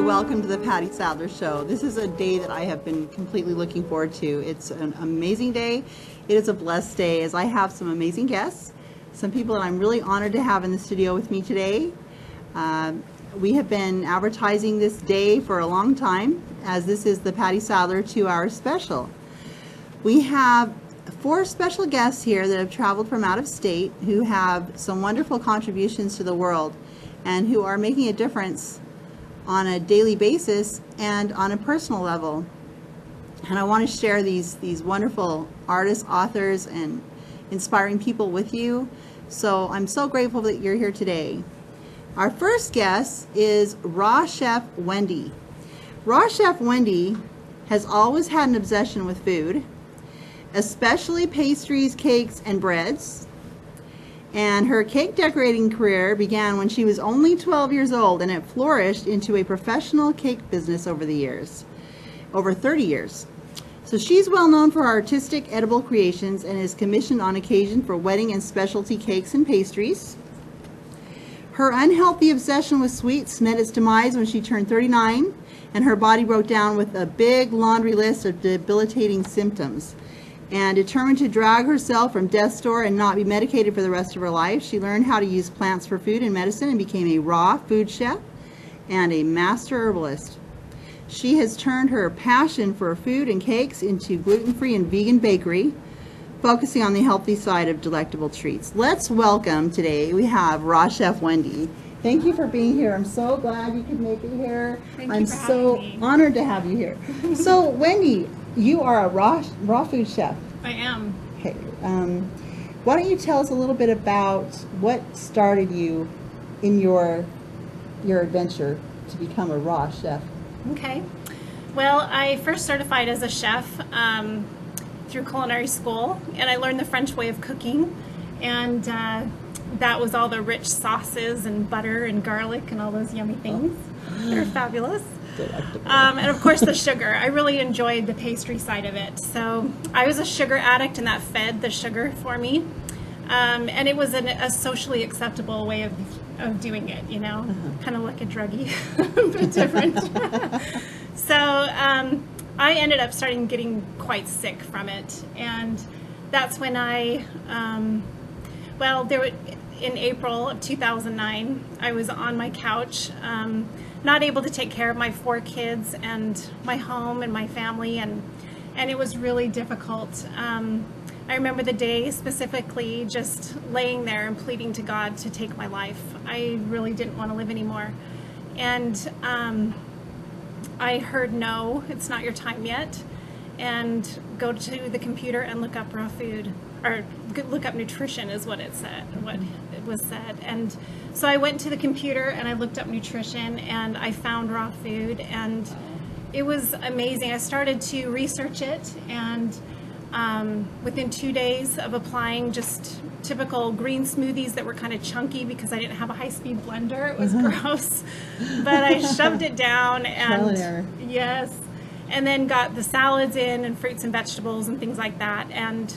welcome to the Patty Sadler Show. This is a day that I have been completely looking forward to. It's an amazing day. It is a blessed day as I have some amazing guests, some people that I'm really honored to have in the studio with me today. We have been advertising this day for a long time, as this is the Patty Sadler 2-hour special. We have 4 special guests here that have traveled from out of state who have some wonderful contributions to the world and who are making a difference on a daily basis and on a personal level. And I want to share these wonderful artists, authors, and inspiring people with you. So I'm so grateful that you're here today. Our first guest is Raw Chef Wendy. Raw Chef Wendy has always had an obsession with food, especially pastries, cakes, and breads. And her cake decorating career began when she was only 12 years old, and it flourished into a professional cake business over the years, over 30 years. So she's well known for her artistic edible creations and is commissioned on occasion for wedding and specialty cakes and pastries. Her unhealthy obsession with sweets met its demise when she turned 39, and her body broke down with a big laundry list of debilitating symptoms. And determined to drag herself from death's door and not be medicated for the rest of her life, she learned how to use plants for food and medicine and became a raw food chef and a master herbalist. She has turned her passion for food and cakes into gluten-free and vegan bakery, focusing on the healthy side of delectable treats. Let's welcome today, we have Raw Chef Wendy. Thank you for being here. I'm so glad you could make it here. I'm so honored to have you here. So Wendy, you are a raw food chef. I am. Okay. Why don't you tell us a little bit about what started you in your adventure to become a raw chef? Okay. Well, I first certified as a chef through culinary school, and I learned the French way of cooking, and that was all the rich sauces and butter and garlic and all those yummy things. They're fabulous. And of course the sugar. I really enjoyed the pastry side of it. So I was a sugar addict, and that fed the sugar for me. And it was a socially acceptable way of doing it, you know, kind of like a druggie, but different. So I ended up starting getting quite sick from it. And that's when in April of 2009, I was on my couch, not able to take care of my 4 kids and my home and my family, and it was really difficult. I remember the day specifically just laying there and pleading to God to take my life. I really didn't want to live anymore. And I heard, no, it's not your time yet, and go to the computer and look up raw food, or look up nutrition is what it was said. And so I went to the computer and I looked up nutrition, and I found raw food, and it was amazing. I started to research it, and within 2 days of applying just typical green smoothies that were kind of chunky because I didn't have a high-speed blender, it was gross, but I shoved it down, and yes, and then got the salads in and fruits and vegetables and things like that. And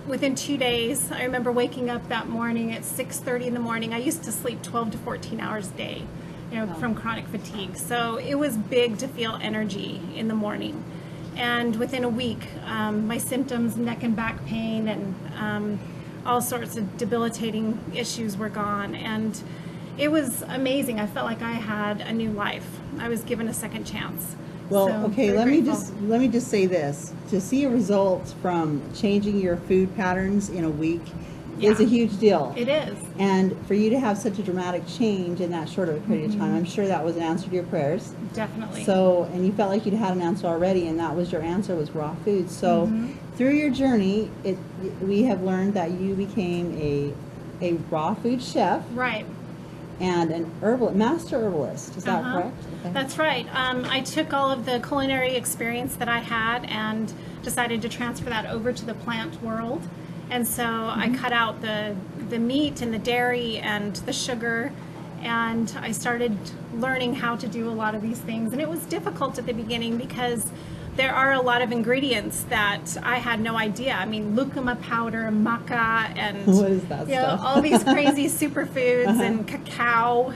within 2 days, I remember waking up that morning at 6:30 in the morning. I used to sleep 12 to 14 hours a day, you know, from chronic fatigue. So it was big to feel energy in the morning. And within a week, my symptoms, neck and back pain, and all sorts of debilitating issues were gone. And it was amazing. I felt like I had a new life. I was given a second chance. Well, so, okay, let me just say this. To see a result from changing your food patterns in a week is a huge deal. It is. And for you to have such a dramatic change in that short of a period of time, I'm sure that was an answer to your prayers. Definitely. So, and you felt like you'd had an answer already, and that was your answer, was raw food. So through your journey, we have learned that you became a raw food chef. Right. And an master herbalist. Is that correct? Okay. That's right. I took all of the culinary experience that I had and decided to transfer that over to the plant world. And so I cut out the meat and the dairy and the sugar, and I started learning how to do a lot of these things. And it was difficult at the beginning because there are a lot of ingredients that I had no idea. I mean, lucuma powder, maca, and what is that stuff? All these crazy superfoods and cacao,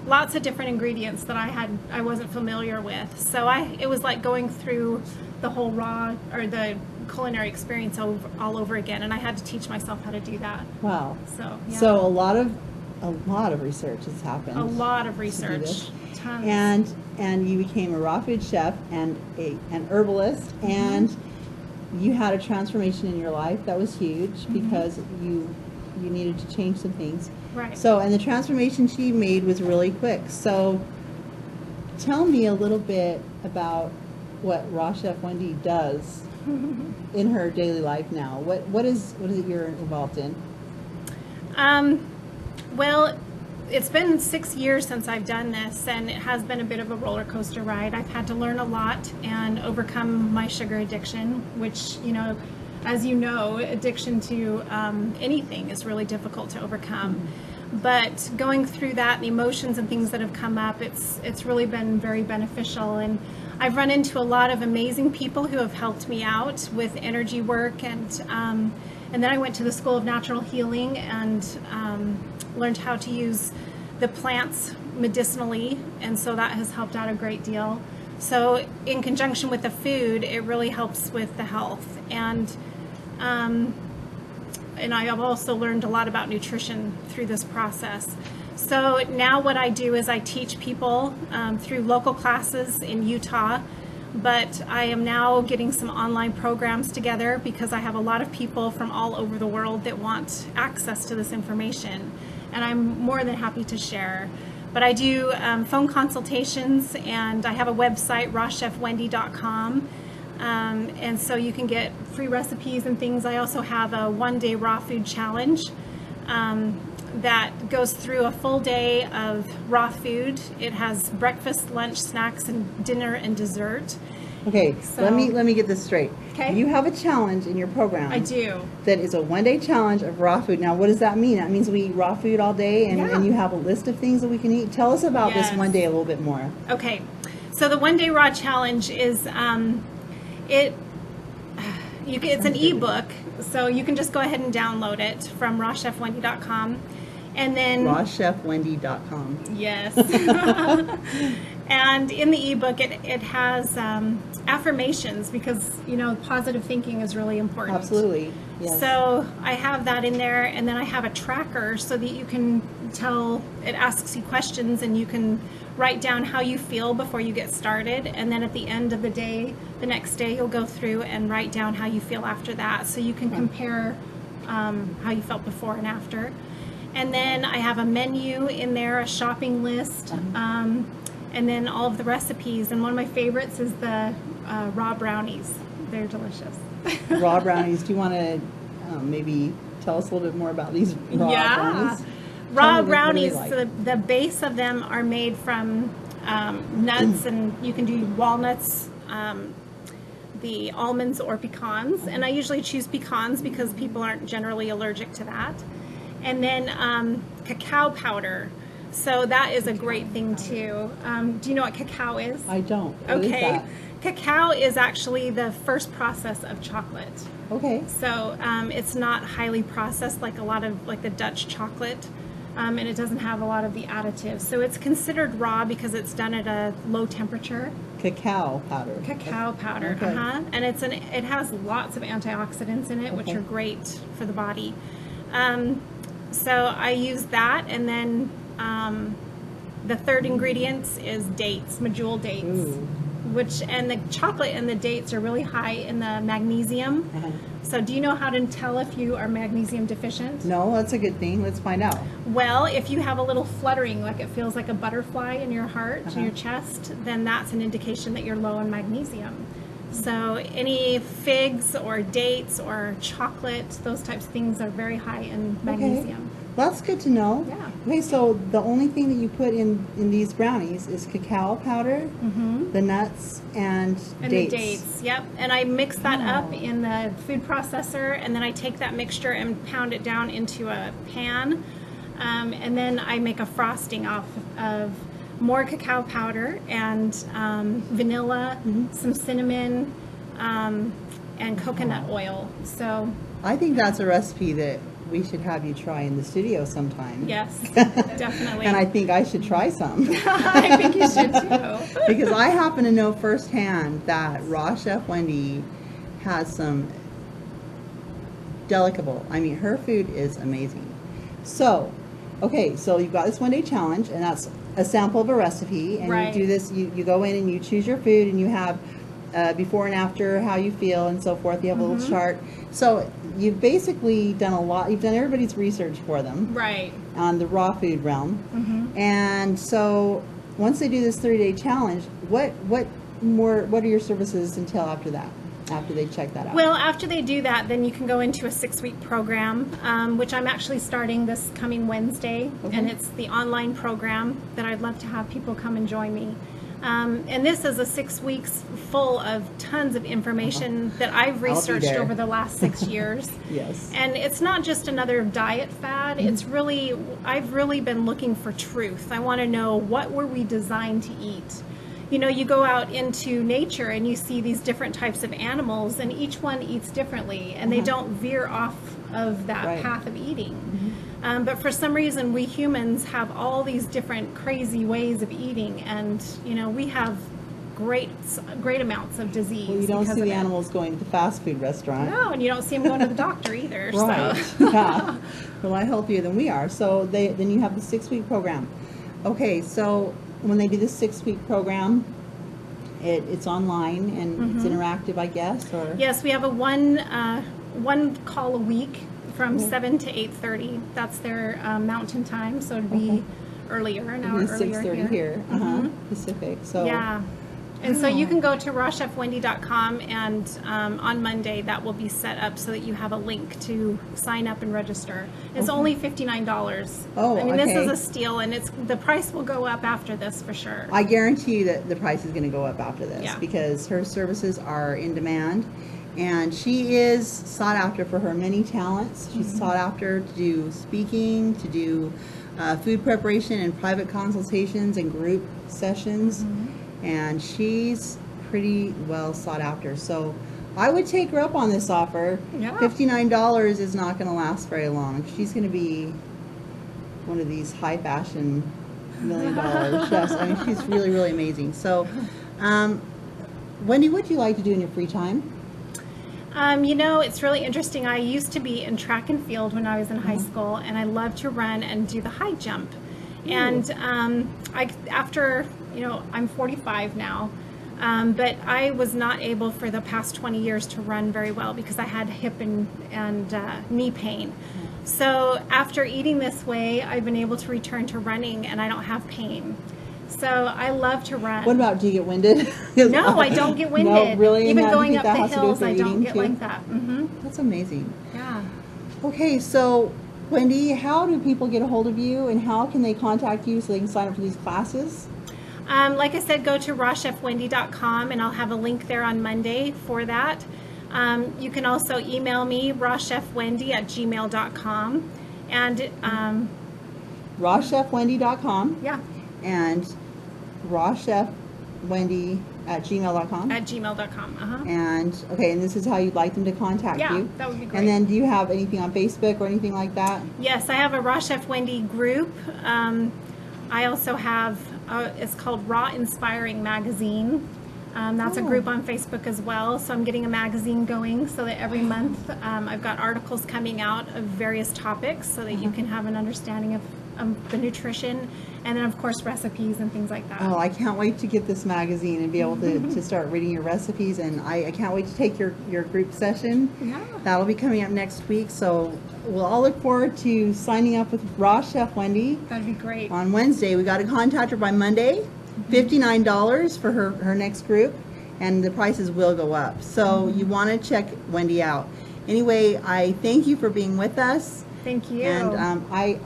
lots of different ingredients that I wasn't familiar with. So it was like going through the whole raw or the culinary experience all over again, and I had to teach myself how to do that. Wow. So yeah. So a lot of research has happened. A lot of to do research. this. Tons. And you became a raw food chef and an herbalist, and you had a transformation in your life that was huge because you needed to change some things. Right. So, and the transformation she made was really quick. So tell me a little bit about what Raw Chef Wendy does in her daily life now. What is it you're involved in? Well, it's been 6 years since I've done this, and it has been a bit of a roller coaster ride. I've had to learn a lot and overcome my sugar addiction, which, as you know, addiction to anything is really difficult to overcome. But going through that, the emotions and things that have come up, it's really been very beneficial. And I've run into a lot of amazing people who have helped me out with energy work, and then I went to the School of Natural Healing and learned how to use the plants medicinally, and so that has helped out a great deal. So in conjunction with the food, it really helps with the health. And I have also learned a lot about nutrition through this process. So now what I do is I teach people through local classes in Utah, but I am now getting some online programs together because I have a lot of people from all over the world that want access to this information, and I'm more than happy to share. But I do phone consultations, and I have a website, rawchefwendy.com. And so you can get free recipes and things. I also have a 1-day raw food challenge that goes through a full day of raw food. It has breakfast, lunch, snacks, and dinner and dessert. Okay, So- let me get this straight. Okay. You have a challenge in your program. I do. That is a 1-day challenge of raw food. Now, what does that mean? That means we eat raw food all day, and, Yeah. and you have a list of things that we can eat. Tell us about this Yes. 1 day a little bit more. Okay, so the 1-day raw challenge is it's an ebook, so you can just go ahead and download it from rawchefwendy.com, and then rawchefwendy.com. yes. And in the ebook, it has affirmations, because positive thinking is really important. Absolutely. Yes. So I have that in there, and then I have a tracker so that you can it asks you questions, and you can write down how you feel before you get started, and then at the end of the day, the next day, you'll go through and write down how you feel after that, so you can compare how you felt before and after. And then I have a menu in there, a shopping list, and then all of the recipes. And one of my favorites is the raw brownies. They're delicious. Raw brownies. Do you want to maybe tell us a little bit more about these raw brownies? Raw Tell me, brownies, what are they like? the base of them are made from nuts, and you can do walnuts, the almonds, or pecans. And I usually choose pecans because people aren't generally allergic to that. And then cacao powder. So that is a great thing too. Do you know what cacao is? I don't. What is Okay. that? Cacao is actually the first process of chocolate. Okay. So it's not highly processed like a lot of the Dutch chocolate, and it doesn't have a lot of the additives. So it's considered raw because it's done at a low temperature. Cacao powder. Cacao powder, Okay. and it has lots of antioxidants in it, which Okay. are great for the body. So I use that, and then the third ingredient is dates, medjool dates. Ooh. And the chocolate and the dates are really high in the magnesium. So do you know how to tell if you are magnesium deficient? No, that's a good thing. Let's find out. Well, if you have a little fluttering, like it feels like a butterfly in your heart, in your chest, then that's an indication that you're low in magnesium. So any figs or dates or chocolate, those types of things are very high in magnesium. That's good to know. Yeah. Okay, so the only thing that you put in these brownies is cacao powder, the nuts, and dates. The dates, yep. And I mix that up Wow. in the food processor, and then I take that mixture and pound it down into a pan. And then I make a frosting off of more cacao powder and vanilla, some cinnamon, and coconut oil. So I think that's a recipe that we should have you try in the studio sometime. Yes, definitely. And I think I should try some. I think you should too. Because I happen to know firsthand that Raw Chef Wendy has some delectable. I mean, her food is amazing. So, okay, so you've got this 1 day challenge, and that's a sample of a recipe. And Right. you do this, you go in and you choose your food, and you have before and after, how you feel, and so forth. You have a little chart. So you've basically done a lot. You've done everybody's research for them. Right. On the raw food realm. And so once they do this 30-day challenge, what are your services entail after that, after they check that out? Well, after they do that, then you can go into a 6-week program, which I'm actually starting this coming Wednesday. Okay. And it's the online program that I'd love to have people come and join me. And this is a 6 weeks full of tons of information that I've researched there. over the last 6 years. Yes. And it's not just another diet fad. It's really, I've really been looking for truth. I want to know, what were we designed to eat? You know, you go out into nature and you see these different types of animals, and each one eats differently, and they don't veer off of that Right. path of eating. But for some reason, we humans have all these different crazy ways of eating, and you know, we have great amounts of disease. Well, you don't because see of the it. animals going to the fast food restaurant. No, and you don't see them going to the doctor either. Right. So. Yeah. Well, I healthier than we are. So then you have the 6-week program. Okay, so when they do this 6-week program, it's online and it's interactive, I guess, or? Yes, we have a one call a week from 7 to 8:30. That's their mountain time, so it'd be earlier, an hour It's earlier 6:30 here, Pacific. So Yeah. And so you can go to rawchefwendy.com, and on Monday that will be set up so that you have a link to sign up and register. It's only $59. Oh, I mean, this okay. is a steal, and the price will go up after this for sure. I guarantee you that the price is going to go up after this Yeah. because her services are in demand, and she is sought after for her many talents. She's sought after to do speaking, to do food preparation and private consultations and group sessions, and she's pretty well sought after. So I would take her up on this offer. Yeah. $59 is not going to last very long. She's going to be one of these high fashion $1 million chefs. I mean, she's really, really amazing. So, Wendy, what do you like to do in your free time? You know, it's really interesting. I used to be in track and field when I was in high school, and I love to run and do the high jump. And after, you know, I'm 45 now, but I was not able for the past 20 years to run very well because I had hip and knee pain. So after eating this way, I've been able to return to running, and I don't have pain. So I love to run. What about, do you get winded? No, I don't get winded. No, really? Even And how do you going think up that the has to do with hills, your I don't eating, get too? like that. That's amazing. Yeah. Okay, so Wendy, how do people get a hold of you, and how can they contact you so they can sign up for these classes? Like I said, go to rawchefwendy.com, and I'll have a link there on Monday for that. You can also email me, rawchefwendy@gmail.com. And rawchefwendy.com yeah, and rawchefwendy@gmail.com. at gmail.com. And okay, and this is how you'd like them to contact Yeah, you. that would be great. And then, do you have anything on Facebook or anything like that? Yes, I have a Raw Chef Wendy group. I also have, it's called Raw Inspiring Magazine. That's a group on Facebook as well. So I'm getting a magazine going so that every month I've got articles coming out of various topics so that you can have an understanding of the nutrition, and then of course recipes and things like that. Oh, I can't wait to get this magazine and be able to start reading your recipes, and I can't wait to take your group session. Yeah. That'll be coming up next week, so we'll all look forward to signing up with Raw Chef Wendy That'd be great. on Wednesday. We got to contact her by Monday. $59 for her next group, and the prices will go up. So you want to check Wendy out. Anyway, I thank you for being with us. Thank you. And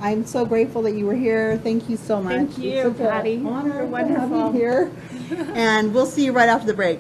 I'm so grateful that you were here. Thank you so much. Thank you, It's such an Patty. honor You're to have you wonderful. here. And we'll see you right after the break.